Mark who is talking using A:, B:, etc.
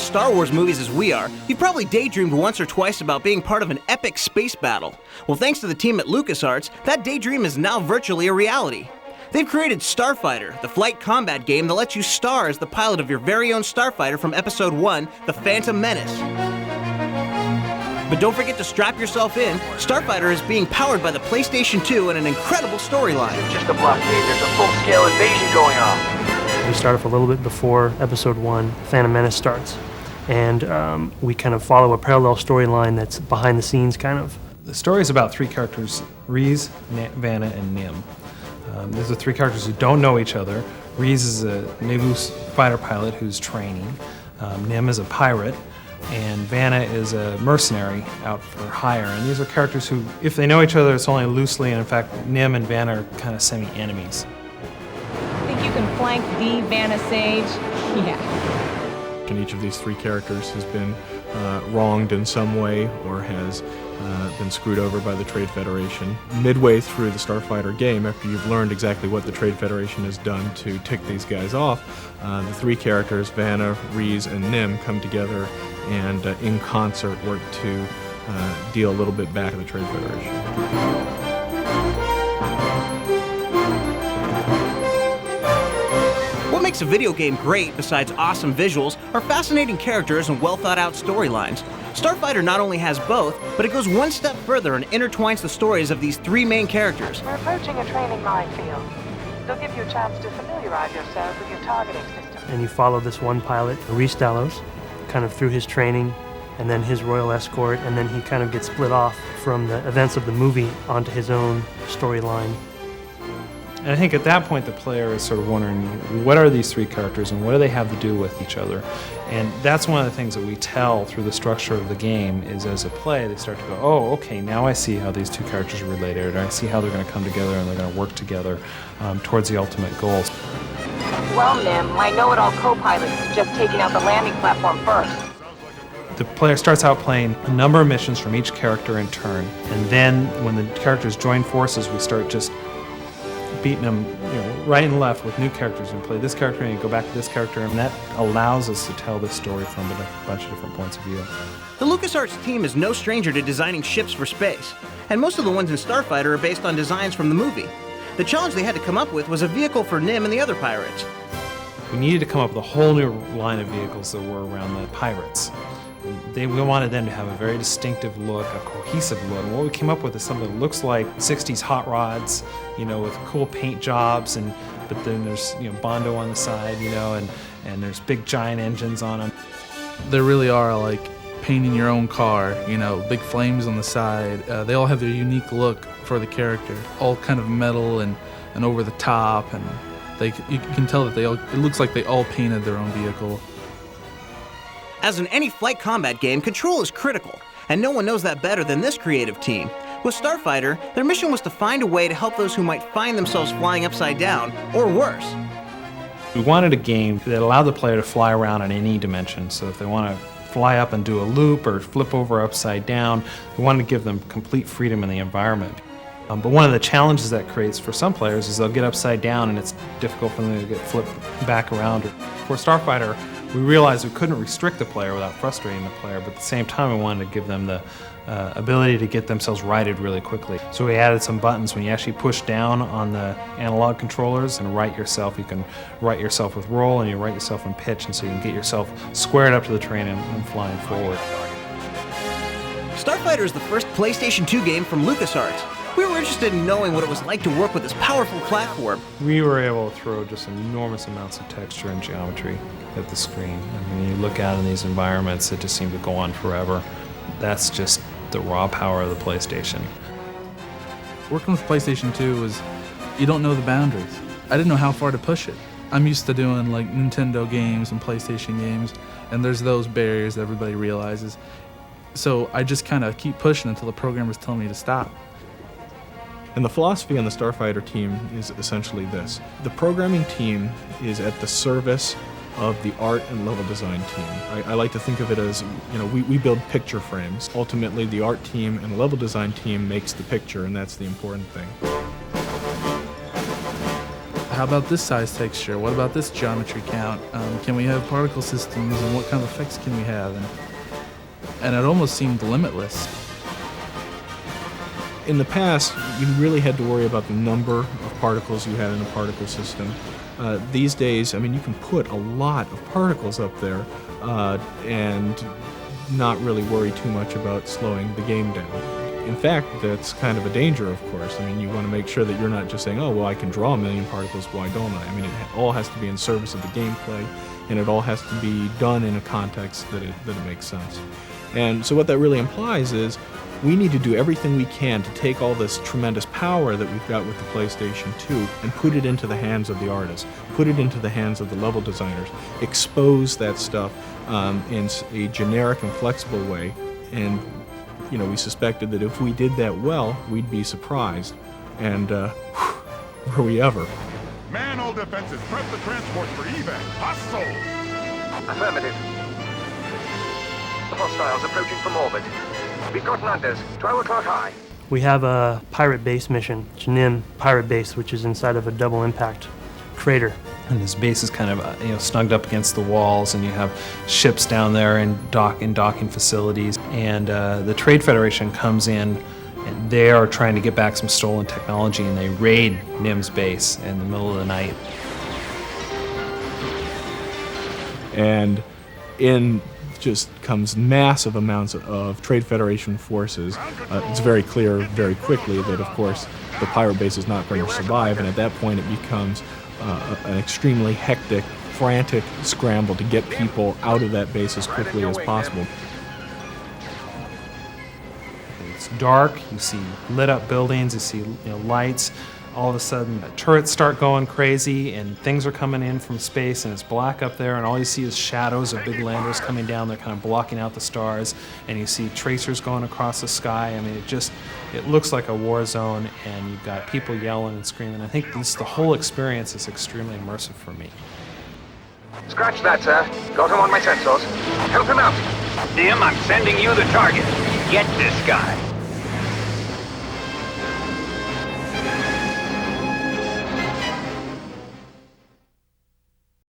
A: Star Wars movies as we are, you've probably daydreamed once or twice about being part of an epic space battle. Well, thanks to the team at LucasArts, that daydream is now virtually a reality. They've created Starfighter, the flight combat game that lets you star as the pilot of your very own Starfighter from Episode 1, The Phantom Menace. But don't forget to strap yourself in. Starfighter is being powered by the PlayStation 2 and an incredible storyline.
B: Just a blockade, there's a full-scale invasion going on.
C: We start off a little bit before Episode 1, Phantom Menace starts. And we kind of follow a parallel storyline that's behind the scenes, kind of.
D: The story is about three characters, Reese, Vanna, and Nim. These are three characters who don't know each other. Reese is a Naboo fighter pilot who's training. Nim is a pirate. And Vanna is a mercenary out for hire. And these are characters who, if they know each other, it's only loosely, and in fact, Nim and Vanna are kind of semi-enemies.
E: Think you can flank the Vanna Sage? Yeah.
F: And each of these three characters has been wronged in some way or has been screwed over by the Trade Federation. Midway through the Starfighter game, after you've learned exactly what the Trade Federation has done to tick these guys off, the three characters, Vanna, Reese, and Nim, come together and in concert work to deal a little bit back at the Trade Federation.
A: What makes a video game great, besides awesome visuals, are fascinating characters and well-thought-out storylines. Starfighter not only has both, but it goes one step further and intertwines the stories of these three main characters.
G: We're approaching a training minefield. They'll give you a chance to familiarize yourself with your targeting system.
C: And you follow this one pilot, Reese Delos, kind of through his training, and then his royal escort, and then he kind of gets split off from the events of the movie onto his own storyline.
D: And I think at that point the player is sort of wondering, what are these three characters and what do they have to do with each other? And that's one of the things that we tell through the structure of the game is as a play, they start to go, oh, okay, now I see how these two characters are related, or I see how they're going to come together and they're going to work together towards the ultimate goals.
G: Well, Nim, my know-it-all co-pilot is just taking out the landing platform first.
D: The player starts out playing a number of missions from each character in turn, and then when the characters join forces, we start just beating them, right and left with new characters. And play this character and you go back to this character, and that allows us to tell this story from a bunch of different points of view.
A: The LucasArts team is no stranger to designing ships for space, and most of the ones in Starfighter are based on designs from the movie. The challenge they had to come up with was a vehicle for Nim and the other pirates.
D: We needed to come up with a whole new line of vehicles that were around the pirates. We wanted them to have a very distinctive look, a cohesive look. And what we came up with is something that looks like 60s hot rods, with cool paint jobs, but then there's Bondo on the side, and there's big giant engines on them.
H: They really are like painting your own car, big flames on the side. They all have their unique look for the character, all kind of metal and over the top, and you can tell that it looks like they all painted their own vehicle.
A: As in any flight combat game, control is critical, and no one knows that better than this creative team. With Starfighter, their mission was to find a way to help those who might find themselves flying upside down, or worse.
D: We wanted a game that allowed the player to fly around in any dimension, so if they want to fly up and do a loop or flip over upside down, we wanted to give them complete freedom in the environment. But one of the challenges that creates for some players is they'll get upside down and it's difficult for them to get flipped back around. For Starfighter, we realized we couldn't restrict the player without frustrating the player, but at the same time we wanted to give them the ability to get themselves righted really quickly. So we added some buttons. When you actually push down on the analog controllers and right yourself, you can right yourself with roll and you right yourself in pitch, and so you can get yourself squared up to the terrain and flying forward.
A: Starfighter is the first PlayStation 2 game from LucasArts. We were interested in knowing what it was like to work with this powerful platform.
D: We were able to throw just enormous amounts of texture and geometry at the screen. And when you look out in these environments, it just seemed to go on forever. That's just the raw power of the PlayStation.
H: Working with PlayStation 2 was, you don't know the boundaries. I didn't know how far to push it. I'm used to doing like Nintendo games and PlayStation games, and there's those barriers that everybody realizes. So I just kind of keep pushing until the programmer's telling me to stop.
F: And the philosophy on the Starfighter team is essentially this. The programming team is at the service of the art and level design team. I like to think of it as, we build picture frames. Ultimately, the art team and the level design team makes the picture, and that's the important thing.
H: how about this size texture? What about this geometry count? Can we have particle systems, and what kind of effects can we have? And it almost seemed limitless.
F: In the past, you really had to worry about the number of particles you had in a particle system. These days, I mean, you can put a lot of particles up there and not really worry too much about slowing the game down. In fact, that's kind of a danger, of course. I mean, you want to make sure that you're not just saying, oh, well, I can draw a million particles, why don't I? I mean, it all has to be in service of the gameplay, and it all has to be done in a context that it makes sense. And so what that really implies is we need to do everything we can to take all this tremendous power that we've got with the PlayStation 2 and put it into the hands of the artists, put it into the hands of the level designers, expose that stuff in a generic and flexible way. And, you know, we suspected that if we did that well, we'd be surprised. And were we ever?
I: Man all defenses, prep the transports for evac. Hostile!
B: Affirmative. Hostiles approaching from orbit. We've got landers, 12 o'clock high.
C: We have a pirate base mission, Janim Pirate Base, which is inside of a double impact crater.
D: And this base is kind of snugged up against the walls, and you have ships down there and docking facilities. And the Trade Federation comes in, and they are trying to get back some stolen technology, and they raid Nim's base in the middle of the night.
F: And in just comes massive amounts of Trade Federation forces. It's very clear very quickly that, of course, the pirate base is not going to survive, and at that point it becomes an extremely hectic, frantic scramble to get people out of that base as quickly as possible.
D: It's dark, you see lit up buildings, you see lights. All of a sudden, turrets start going crazy, and things are coming in from space, and it's black up there, and all you see is shadows of big landers coming down. They're kind of blocking out the stars, and you see tracers going across the sky. I mean, it looks like a war zone, and you've got people yelling and screaming. I think the whole experience is extremely immersive for me.
B: Scratch that, sir. Got him on my sensors. Help him out.
J: Dim, I'm sending you the target. Get this guy.